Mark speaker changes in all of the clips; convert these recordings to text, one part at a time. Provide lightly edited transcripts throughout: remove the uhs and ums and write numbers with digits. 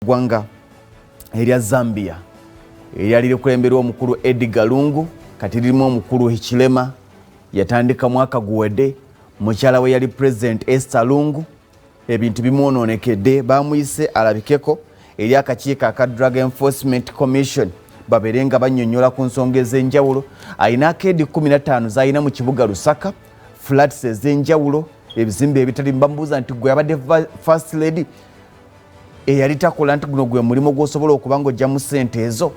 Speaker 1: ggwanga erya Zambia eryali likulemberwa omukulu Edgar Lungu kati lirimu omukulu Hichilema yatandika mwaka guwedde mukyala we yali President Esther Lungu ebintu bimwononekedde bamuyise alabikeko eri akakiiko aka Drug Enforcement Commission baberenga bannyonnyola ku nsonga ez'enjawulo alina akeedi 15 z'alina mu kibuga Lusaka flats ez'enjawulo ebizimbe ebitali bamubuuza nti gwe yabadde first lady eyali takola nti guno gwe mulimo gw'osobola okuba ng'ojjamu ssente ezo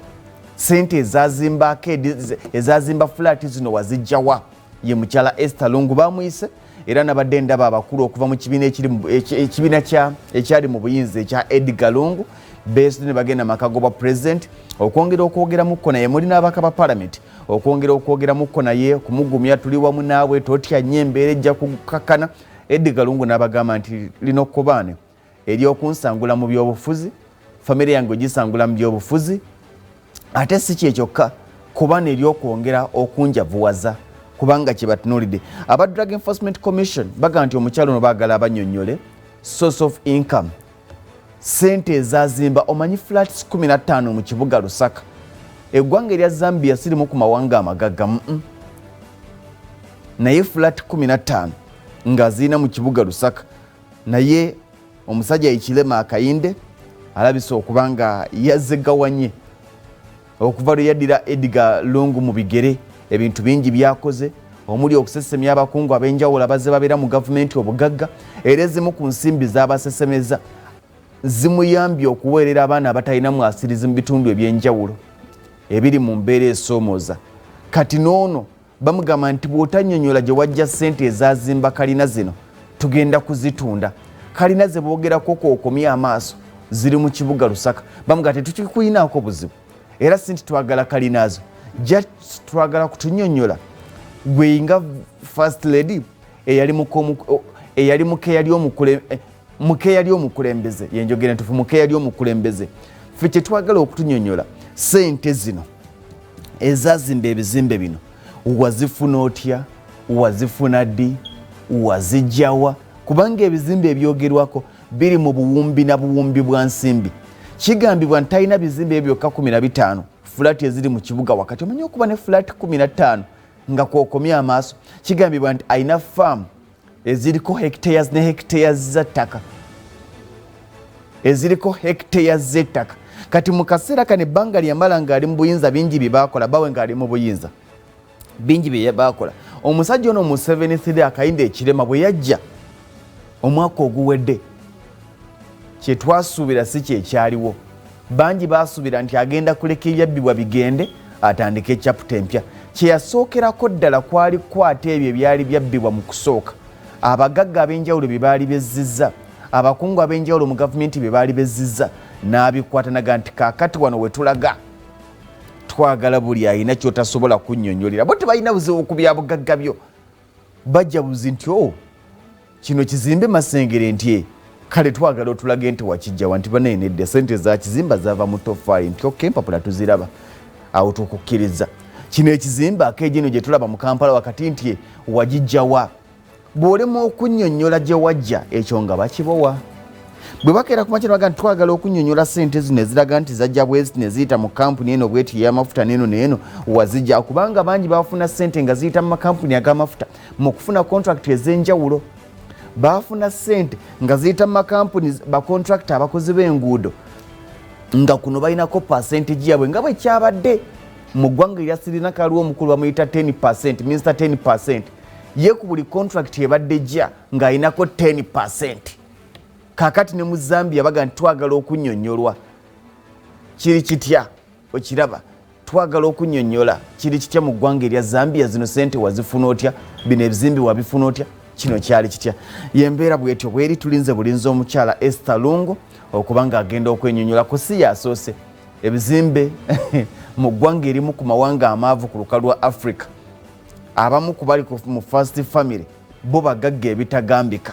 Speaker 1: ssente ezazimba akeedi ezazimba flat zino wazijjawa ye mukyala Esther Lungu bamuyise era nabadde ndaba abakulu okuva mu ekibiina ekyali mu buyinza ekya Edgar Lungu based ne bagenda makago ba president okwongera okwogeramuko naye muli n'abaka ba parliament okwongera okwogeramuko naye kumugumya tuli wamu naawe totya nnyo embeera ejja kukakana Edgar Lungu n'abagamba nti lino kubaane eryokunsangula mu byobufuzi famire yange ogisangula mu byobufuzi ate si kyekyokka kubaana eryokwongera okunjavuwaza kubanga kyebatunulidde aba Drug Enforcement Commission baga nti omukyalo ono baagala abannyonnyole source of income sente ezazimba omanyi flats 15 mu kibuga Lusaka eggwanga erya Zambia sirimu ku mawanga amagagga naye flat 15 nga zirina mu kibuga Lusaka naye omusajja Hichilema akayinde alabise okuba nga yazegawanye okuva lwe yaddira Edgar Lungu mu bigere ebintu bingi byakoze omuli okusesemya abakungu ab'enjawulo abazze babeera mu gavumenti obugagga era ezimu ku nsimbi z'abasesemeza zimuyambye okuweerera abaana abatalina mwasirizi mu bitundu ebyenjawulo ebiri mu mbeera esoomooza kati n'ono bamugamba nti bw'otannyonnyola gye wajja ssente ezazimba kalina zino tugenda kuzitunda kalina ze boogerako kookomya amaaso ziri mu kibuga Lusaka bamugamba tetukikuyinaako buzibu era si nti twagala kalinaazo just twagala kutunnyonnyola gweyinga first lady eyali muke yali omukulembeze yenjogera ntufu muke yali omukulembeze ffe kyetwagala okutunnyonnyola ssente zino ezazimba ebizimbe bino wazifuna otya wazifuna ddi wazijjawa kubanga ebizimbe ebyogerwako biri mu buwumbi na buwumbi bwa nsimbi kigambibwa nti talina bizimbe ebyokka 15 flat eziri mu kibuga wakati omanyi okuba ne flat 15 nga kwokomya amaaso kigambibwa nti alina farm eziriko hectares ne hectares z'ettaka eziriko hectares z'ettaka kati mu kaseera kano ebbanga lyamala ng'ali mu buyinza bingi bye baakola bawe ng'ali mu buyinza bingi bye baakola omusajja ono mu 73 akayinde Ekirema bwe yajja omwaka oguwedde kye twasuubira si kyekyaliwo bangi baasuubira nti agenda kuleka ebyabbibwa bigende atandika echaputa empya kye yasookerako ddala kwali kwata ebyo ebyali byabbibwa mu kusooka abagagga ab'enjawulo bye baali bezzizza abakungu ab'enjawulo mu gavumenti bye baali bezzizza n'abikwata naga nti kaakati wano we tulaga twagala buli alina kyotasobola kunnyonnyolera bo tebalina buzibu ku bya bugagga byo bajja buzi nti kino kizimbe Masengere nti kale twagala otulage nti wakijjawa nti baneenedde sente za kizimba zava mu tofaali nti empapula tuziraba awo tukukkiriza kino ekizimba akeegino gye tulaba mu Kampala wakati nti wagijjawa bw'olema okunnyonnyola gye wajja ekyo nga bakibowa bwe bakeera ku makya baga nti twagala okunnyonnyola ssente zino eziraga nti zajja bwezi ne ziyita mu kampuni eno bweti ey'amafuta neeno wazijja kubanga bangi bafuna ssente nga ziyita mu makampuni ag'amafuta mu kufuna contract ez'enjawulo bafuna ssente nga ziyita mu makampuni bakontrakita abakozi b'enguudo nga kuno balinako percentage yabwe nga bwe kyabadde mu ggwanga erya Sri Lanka aliwo omukulu bamuyita 10%, Mr 10%. Ye ku buli contract ebadde jja ng'alinako 10%. Kaakati ne mu Zambia baga nti twagala okunnyonnyolwa kiri kitya okiraba twagala okunnyonnyola kiri kitya mu ggwanga erya Zambia zino ssente wazifuna otya bino ebizimbi wabifuna otya kino kyali kitya yembeera bwetyo bweri tulinze bulinzi omukyala Esther Lungu okuba nga agenda okwennyonnyola ku si yasoose ebizimbe mu ggwanga erimu ku mawanga amaavu ku lukalu lwa Africa abamu ku bali mu first family bo bagagga ebitagambika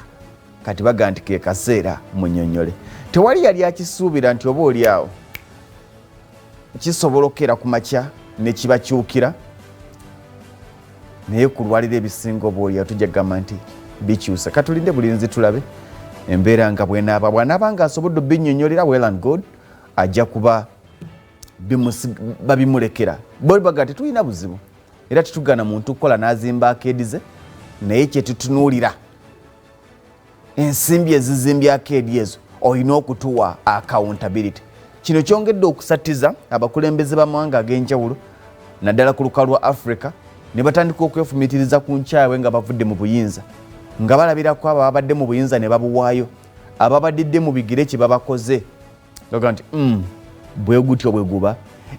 Speaker 1: kati baga nti ke kaseera munnyonnyole tewali yali akisuubira nti oba oli awo kisobolokera ku makya ne kibakyukira naye ku lwaliro ebisinga oba oli awo tujja gamba nti bikyusa katulinde bulinzi tulabe embeera nga bw'anaaba nga asobodde obinnyonnyolera well and good ajja kuba babimulekera bwe baga tetulina buzibu era tetugana muntu kukola n'azimba akeedi ze naye kye tutunuulira ensimbi ezizimbya akeedi ezo olina okutuwa accountability. Kino kyongedde okusatiza abakulembeze b'amawanga ag'enjawulo naddala ku lukalu lwa Africa ne batandika okwefumitiriza ku nkyawe nga bavudde mu buyinza nga balabirako abo ababadde mu buyinza ne babuwaayo ababadde mu bigire kye babakoze baga nti bwe gutyo bwe guba.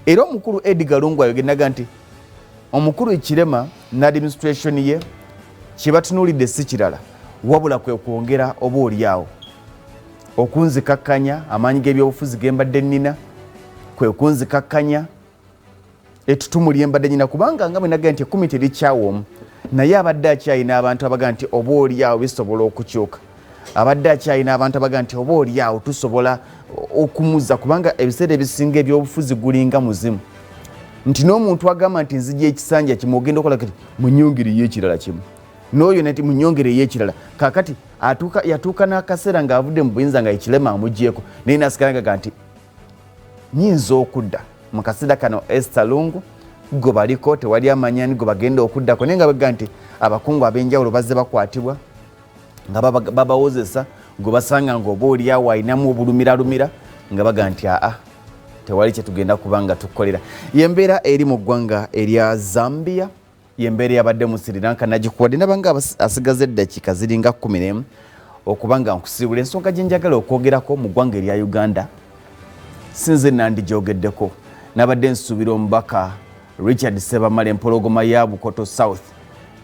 Speaker 1: Era omukulu Edgar Lungu ayogenaga nti omukulu Ikirema ne administration ye kye batunuulidde si kirala wabula kwe kwongera oba oliawo okunzikakkanya amaanyi g'ebyobufuzi ge mbadde nnina kwe kunzikakkanya ettutumu lye mbadde nnina kubanga nga bwe nagamba nti ekkumi terikyawoomu naye abadde akyayina abantu abaga nti oba oliawo bisobola okukyuka abadde akyayina abantu abaga nti oba oliawo tusobola okumuza kubanga ebiseera ebisinga ebyobufuzi gulinga muzimu nti n'omuntu agamba nti nzija ekisanja kimu ogenda okola kati munyongereyo ekirala kimu n'oyo nti munyongereyo ekirala kakati yatuuka n'akaseera ng'avudde mu buyinza nga Ikirema amugyeko naye nasigalaga nti nyinza okudda mu kaseera kano Esther Lungu go baliko tewali amanyani go bagenda okuddako naye nga baga nti abakungu ab'enjawulo bazze bakwatibwa nga babawozesa go basanga ng'oba oliawo ayinamu obulumiralumira nga baga nti tewali kye tugenda kubanga tukolera. Yembeera eri mu ggwanga erya Zambia yembeera yabadde mu Sri Lanka nagikuwadde nabanga asigaze eddakiika ziringa 11 okubanga nkusiibula ensonga gye njagala okwogerako mu ggwanga erya Uganda sinze nandigyogeddeko nabadde nsuubira omubaka Richard Sebamala empologoma ya Bukoto South